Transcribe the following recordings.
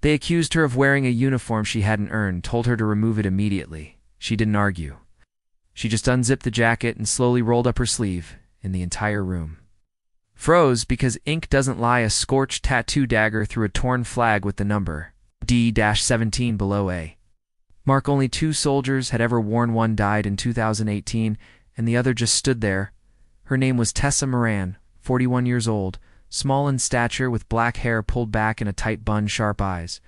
They accused her of wearing a uniform she hadn't earned, told her to remove it immediately. She didn't argue. She just unzipped the jacket and slowly rolled up her sleeve, and the entire room froze because ink doesn't lie. A scorched tattoo dagger through a torn flag with the number D-17 below A. Mark only 2 soldiers had ever worn. One died in 2018, and the other just stood there. Her name was Tessa Moran, 41 years old, small in stature with black hair pulled back in a tight bun, sharp eyes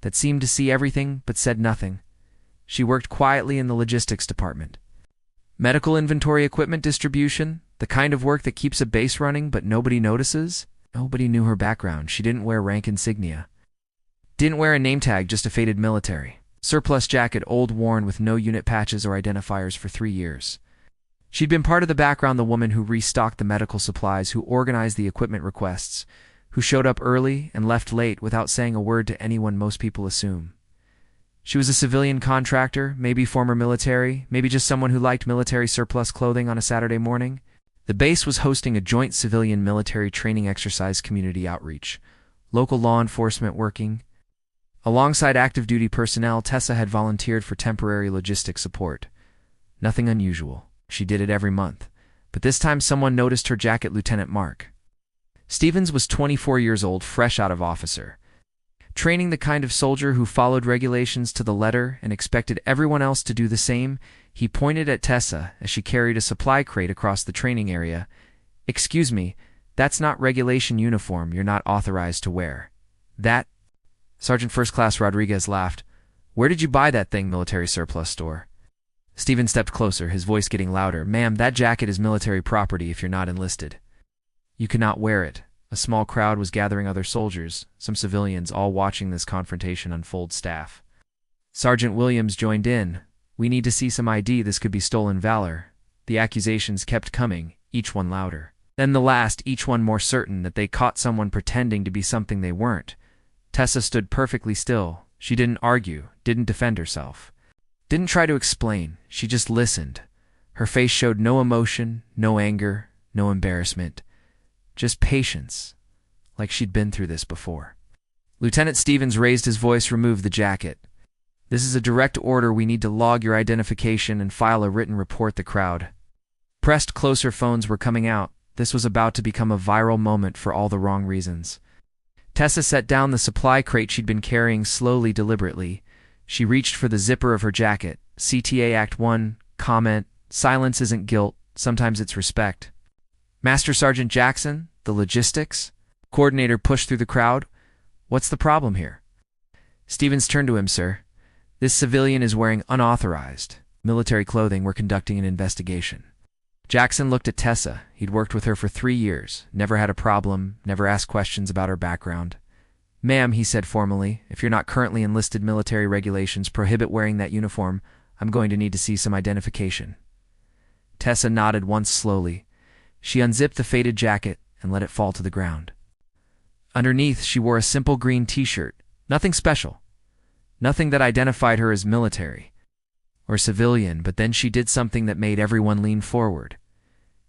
that seemed to see everything but said nothing. She worked quietly in the logistics department. Medical inventory equipment distribution, the kind of work that keeps a base running but nobody notices. Nobody knew her background. She didn't wear rank insignia. Didn't wear a name tag, just a faded military surplus jacket, old, worn, with no unit patches or identifiers for 3 years. She'd been part of the background, the woman who restocked the medical supplies, who organized the equipment requests, who showed up early and left late without saying a word to anyone. Most people assume she was a civilian contractor, maybe former military, maybe just someone who liked military surplus clothing on a Saturday morning. The base was hosting a joint civilian-military training exercise, community outreach, local law enforcement working. Alongside active-duty personnel, Tessa had volunteered for temporary logistics support. Nothing unusual. She did it every month. But this time someone noticed her jacket. Lieutenant Mark Stevens was 24 years old, fresh out of officer training, the kind of soldier who followed regulations to the letter and expected everyone else to do the same. He pointed at Tessa as she carried a supply crate across the training area. "Excuse me, that's not regulation uniform. You're not authorized to wear that." Sergeant First Class Rodriguez laughed. "Where did you buy that thing?" "Military surplus store." Stevens stepped closer, his voice getting louder. "Ma'am, that jacket is military property if you're not enlisted. You cannot wear it." A small crowd was gathering, other soldiers, some civilians, all watching this confrontation unfold. Staff Sergeant Williams joined in. "We need to see some ID. This could be stolen valor." The accusations kept coming, each one louder. Then the last, each one more certain that they caught someone pretending to be something they weren't. Tessa stood perfectly still. She didn't argue, didn't defend herself, didn't try to explain. She just listened. Her face showed no emotion, no anger, no embarrassment. Just patience, like she'd been through this before. Lieutenant Stevens raised his voice. "Remove the jacket. This is a direct order. We need to log your identification and file a written report." The crowd pressed closer. Phones were coming out. This was about to become a viral moment for all the wrong reasons. Tessa set down the supply crate she'd been carrying slowly, deliberately. She reached for the zipper of her jacket. CTA Act 1, comment, "Silence isn't guilt, sometimes it's respect." "Master Sergeant Jackson, the logistics coordinator pushed through the crowd. "What's the problem here?" Stevens turned to him. "Sir, this civilian is wearing unauthorized military clothing. We're conducting an investigation." Jackson looked at Tessa. He'd worked with her for 3 years, never had a problem, never asked questions about her background. "Ma'am," he said formally, "if you're not currently enlisted, military regulations prohibit wearing that uniform. I'm going to need to see some identification." Tessa nodded once slowly. She unzipped the faded jacket and let it fall to the ground. Underneath, she wore a simple green t-shirt. Nothing special. Nothing that identified her as military or civilian, but then she did something that made everyone lean forward.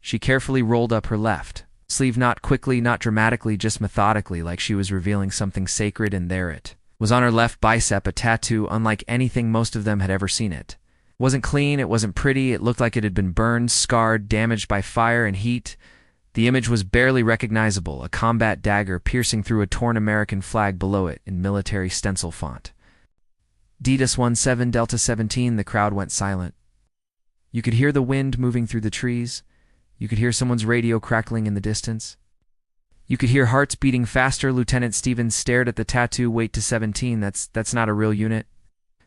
She carefully rolled up her left sleeve, not quickly, not dramatically, just methodically, like she was revealing something sacred, and there it was on her left bicep, a tattoo unlike anything most of them had ever seen. It wasn't clean, it wasn't pretty, it looked like it had been burned, scarred, damaged by fire and heat. The image was barely recognizable, a combat dagger piercing through a torn American flag below it in military stencil font. D-17 Delta 17. The crowd went silent. You could hear the wind moving through the trees. You could hear someone's radio crackling in the distance. You could hear hearts beating faster. Lieutenant Stevens stared at the tattoo. "Wait to 17, that's not a real unit."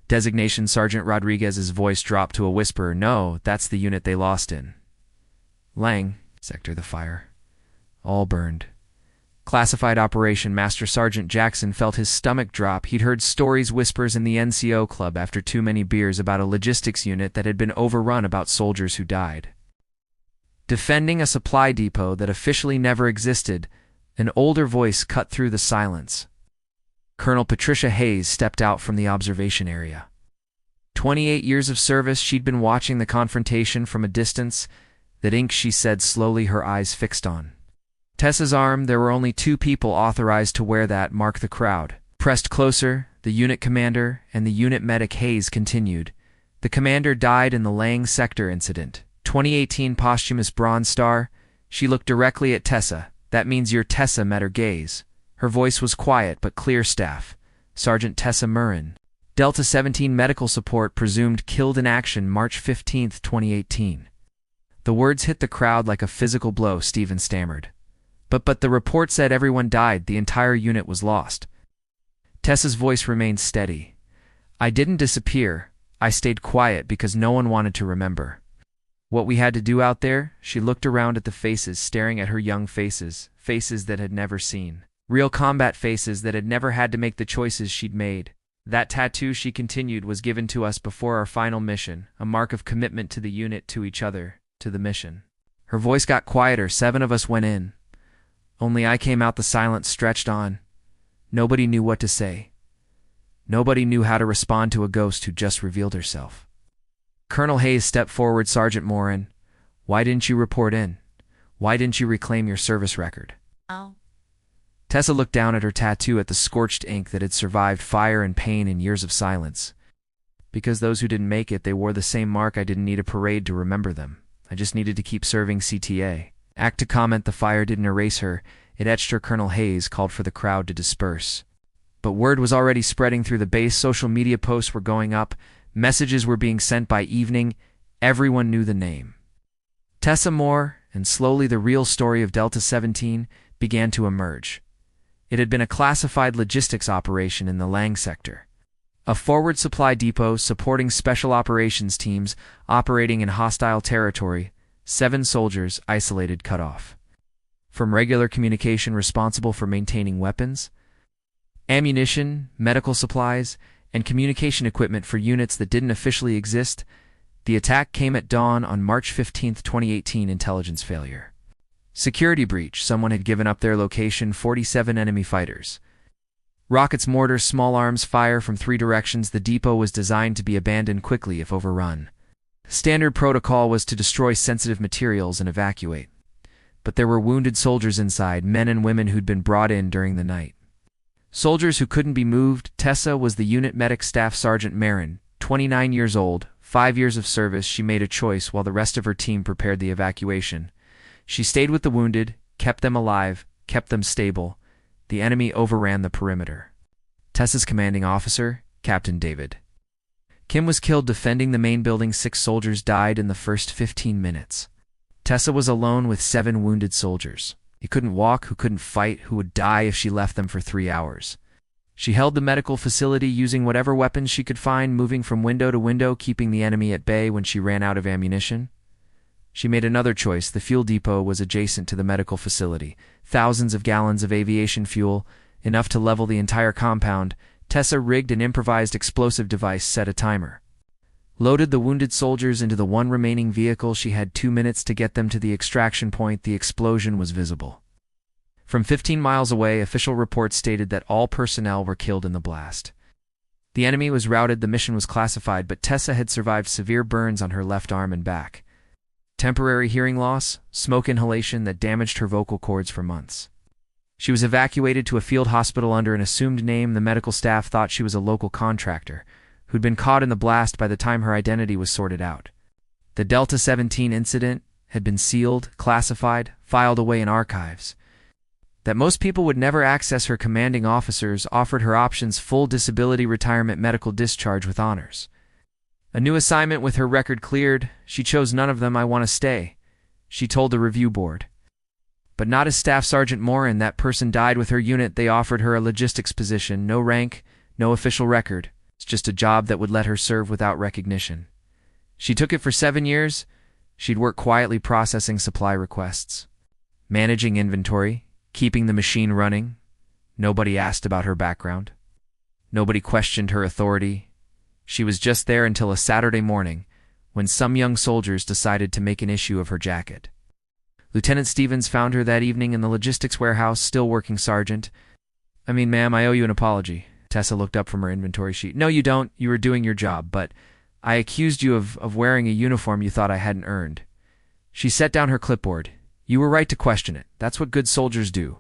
Designation Sergeant Rodriguez's voice dropped to a whisper. "No, that's the unit they lost in Lang Sector. The fire. All burned. Classified operation." Master Sergeant Jackson felt his stomach drop. He'd heard stories, whispers in the NCO club after too many beers about a logistics unit that had been overrun, about soldiers who died defending a supply depot that officially never existed. An older voice cut through the silence. Colonel Patricia Hayes stepped out from the observation area. 28 years of service, she'd been watching the confrontation from a distance. "That ink," she said slowly, her eyes fixed on Tessa's arm. "There were only 2 people authorized to wear that." Mark the crowd Pressed closer, the unit commander and the unit medic Hayes continued. The commander died in the Lang Sector incident. 2018 posthumous Bronze Star. She looked directly at Tessa. That means your Tessa met her gaze. Her voice was quiet but clear. Staff. Sergeant Tessa Murrin. Delta 17 medical support presumed killed in action March 15, 2018. The words hit the crowd like a physical blow. Stephen stammered. But the report said everyone died, the entire unit was lost. Tessa's voice remained steady. I didn't disappear. I stayed quiet because no one wanted to remember. What we had to do out there? She looked around at the faces, staring at her young faces, faces that had never seen. Real combat faces that had never had to make the choices she'd made. That tattoo, she continued, was given to us before our final mission, a mark of commitment to the unit, to each other, to the mission. Her voice got quieter. 7 of us went in. Only I came out. The silence stretched on. Nobody knew what to say. Nobody knew how to respond to a ghost who just revealed herself. Colonel Hayes stepped forward. Sergeant Morin, why didn't you report in? Why didn't you reclaim your service record? Oh. Tessa looked down at her tattoo, at the scorched ink that had survived fire and pain and years of silence. Because those who didn't make it, they wore the same mark. I didn't need a parade to remember them. I just needed to keep serving CTA. Act to comment. The fire didn't erase her. It etched her. Colonel Hayes called for the crowd to disperse. But word was already spreading through the base. Social media posts were going up. Messages were being sent by evening. Everyone knew the name. Tessa Moore, and slowly the real story of Delta 17 began to emerge. It had been a classified logistics operation in the Lang Sector. A forward supply depot supporting special operations teams operating in hostile territory. 7 soldiers isolated, cut off from regular communication, responsible for maintaining weapons, ammunition, medical supplies, and communication equipment for units that didn't officially exist. The attack came at dawn on March 15, 2018. Intelligence failure. Security breach. Someone had given up their location. 47 enemy fighters. Rockets, mortars, small arms fire from 3 directions. The depot was designed to be abandoned quickly if overrun. Standard protocol was to destroy sensitive materials and evacuate. But there were wounded soldiers inside, men and women who'd been brought in during the night. Soldiers who couldn't be moved. Tessa was the unit medic. Staff Sergeant Marin, 29 years old, 5 years of service. She made a choice while the rest of her team prepared the evacuation. She stayed with the wounded, kept them alive, kept them stable. The enemy overran the perimeter. Tessa's commanding officer, Captain David Kim, was killed defending the main building. 6 soldiers died in the first 15 minutes. Tessa was alone with 7 wounded soldiers. He couldn't walk, who couldn't fight, who would die if she left them for 3 hours. She held the medical facility using whatever weapons she could find, moving from window to window, keeping the enemy at bay when she ran out of ammunition. She made another choice. The fuel depot was adjacent to the medical facility. Thousands of gallons of aviation fuel, enough to level the entire compound. Tessa rigged an improvised explosive device, set a timer. Loaded the wounded soldiers into the one remaining vehicle. She had 2 minutes to get them to the extraction point. The explosion was visible. From 15 miles away, official reports stated that all personnel were killed in the blast. The enemy was routed. The mission was classified, but Tessa had survived severe burns on her left arm and back. Temporary hearing loss, smoke inhalation that damaged her vocal cords for months. She was evacuated to a field hospital under an assumed name. The medical staff thought she was a local contractor who'd been caught in the blast by the time her identity was sorted out. The Delta 17 incident had been sealed, classified, filed away in archives. That most people would never access. Her commanding officers offered her options: full disability, retirement, medical discharge with honors. A new assignment with her record cleared. She chose none of them. I want to stay, she told the review board. But not as Staff Sergeant Morin. That person died with her unit. They offered her a logistics position. No rank, no official record. It's just a job that would let her serve without recognition. She took it for 7 years. She'd work quietly, processing supply requests, managing inventory, keeping the machine running. Nobody asked about her background. Nobody questioned her authority. She was just there until a Saturday morning, when some young soldiers decided to make an issue of her jacket. Lieutenant Stevens found her that evening in the logistics warehouse, still working. Sergeant, ma'am, I owe you an apology. Tessa looked up from her inventory sheet. No, you don't. You were doing your job, but I accused you of wearing a uniform you thought I hadn't earned. She set down her clipboard. You were right to question it. That's what good soldiers do.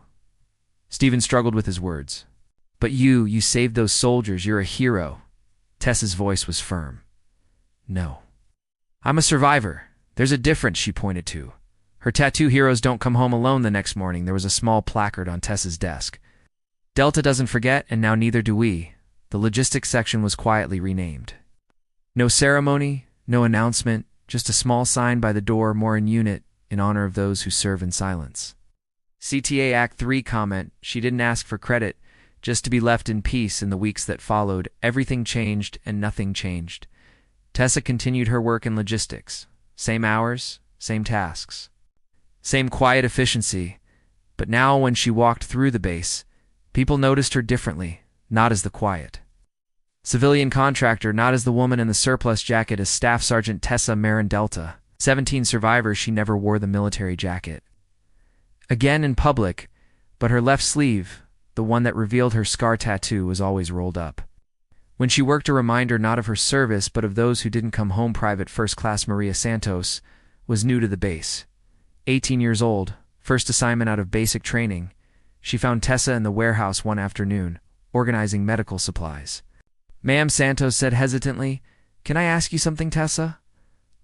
Stevens struggled with his words. But you saved those soldiers. You're a hero. Tessa's voice was firm. No. I'm a survivor. There's a difference, she pointed to. Her tattoo heroes don't come home alone the next morning. There was a small placard on Tessa's desk. Delta doesn't forget, and now neither do we. The logistics section was quietly renamed. No ceremony, no announcement, just a small sign by the door, more in unit, in honor of those who serve in silence. CTA Act 3 comment, she didn't ask for credit, just to be left in peace. In the weeks that followed, everything changed and nothing changed. Tessa continued her work in logistics. Same hours, same tasks. Same quiet efficiency. But now when she walked through the base, people noticed her differently, not as the quiet civilian contractor, not as the woman in the surplus jacket, as Staff Sergeant Tessa Marin Delta. 17 survivors, she never wore the military jacket. Again in public, but her left sleeve, the one that revealed her scar tattoo, was always rolled up. When she worked, a reminder not of her service, but of those who didn't come home. Private First Class Maria Santos was new to the base. 18 years old, first assignment out of basic training, she found Tessa in the warehouse one afternoon, organizing medical supplies. "Ma'am," Santos said hesitantly, "can I ask you something, Tessa?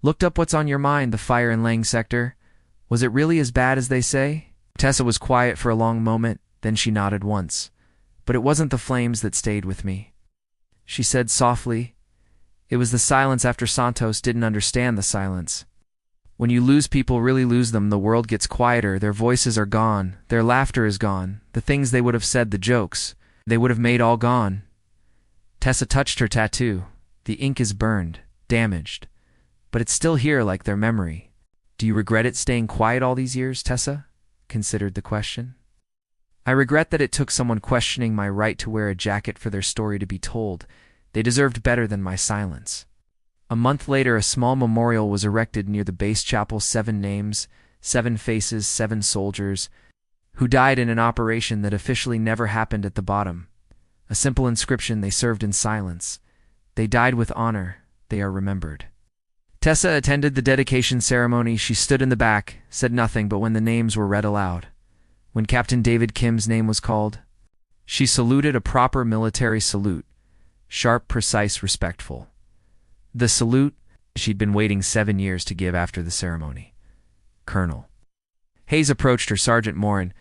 Looked up what's on your mind, the fire in Lang sector. Was it really as bad as they say?" Tessa was quiet for a long moment, then she nodded once. "But it wasn't the flames that stayed with me," she said softly. It was the silence after. Santos didn't understand the silence. When you lose people, really lose them, the world gets quieter. Their voices are gone. Their laughter is gone. The things they would have said, the jokes they would have made, all gone. Tessa touched her tattoo. The ink is burned, damaged, but it's still here, like their memory. "Do you regret it, staying quiet all these years?" Tessa considered the question. "I regret that it took someone questioning my right to wear a jacket for their story to be told. They deserved better than my silence." A month later, a small memorial was erected near the base chapel. 7 names, 7 faces, 7 soldiers who died in an operation that officially never happened at the bottom. A simple inscription: they served in silence. They died with honor. They are remembered. Tessa attended the dedication ceremony. She stood in the back, said nothing, but when the names were read aloud, when Captain David Kim's name was called, she saluted, a proper military salute, sharp, precise, respectful. The salute she'd been waiting 7 years to give after the ceremony. "Colonel." Hayes approached her. "Sergeant Morin,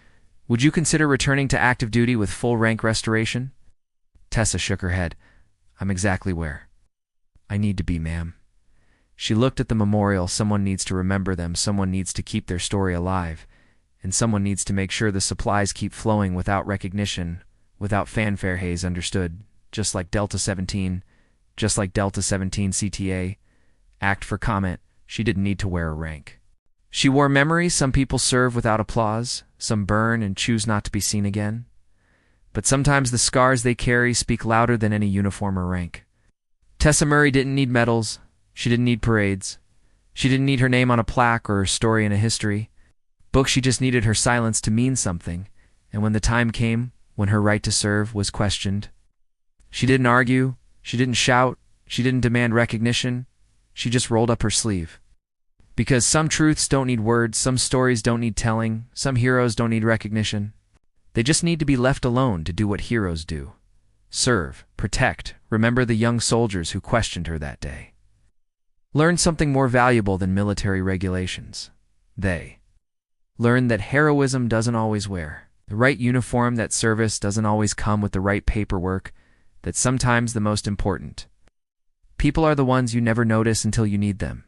would you consider returning to active duty with full rank restoration?" Tessa shook her head. "I'm exactly where I need to be, ma'am." She looked at the memorial. Someone needs to remember them. Someone needs to keep their story alive. And someone needs to make sure the supplies keep flowing without recognition, without fanfare. Hayes understood. Just like Delta 17, just like Delta 17 CTA, Act for comment, she didn't need to wear a rank. She wore memories. Some people serve without applause. Some burn and choose not to be seen again. But sometimes the scars they carry speak louder than any uniform or rank. Tessa Murray didn't need medals. She didn't need parades. She didn't need her name on a plaque or her story in a history book. She just needed her silence to mean something. And when the time came, when her right to serve was questioned, she didn't argue. She didn't shout. She didn't demand recognition. She just rolled up her sleeve. Because some truths don't need words. Some stories don't need telling. Some heroes don't need recognition. They just need to be left alone to do what heroes do. Serve, protect, remember the young soldiers who questioned her that day. Learn something more valuable than military regulations. They learned that heroism doesn't always wear the right uniform, that service doesn't always come with the right paperwork, that sometimes the most important people are the ones you never notice until you need them.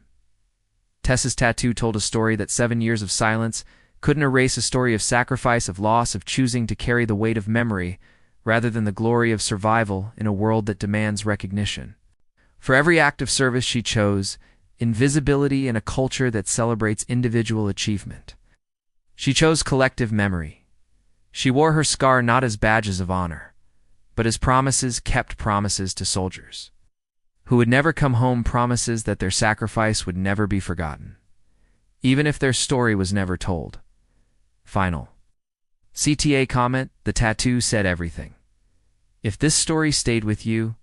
Tessa's tattoo told a story that 7 years of silence couldn't erase, a story of sacrifice, of loss, of choosing to carry the weight of memory rather than the glory of survival in a world that demands recognition. For every act of service she chose, invisibility in a culture that celebrates individual achievement. She chose collective memory. She wore her scar not as badges of honor, but as promises, kept promises to soldiers who would never come home, promises that their sacrifice would never be forgotten, even if their story was never told. Final CTA comment: the tattoo said everything. If this story stayed with you,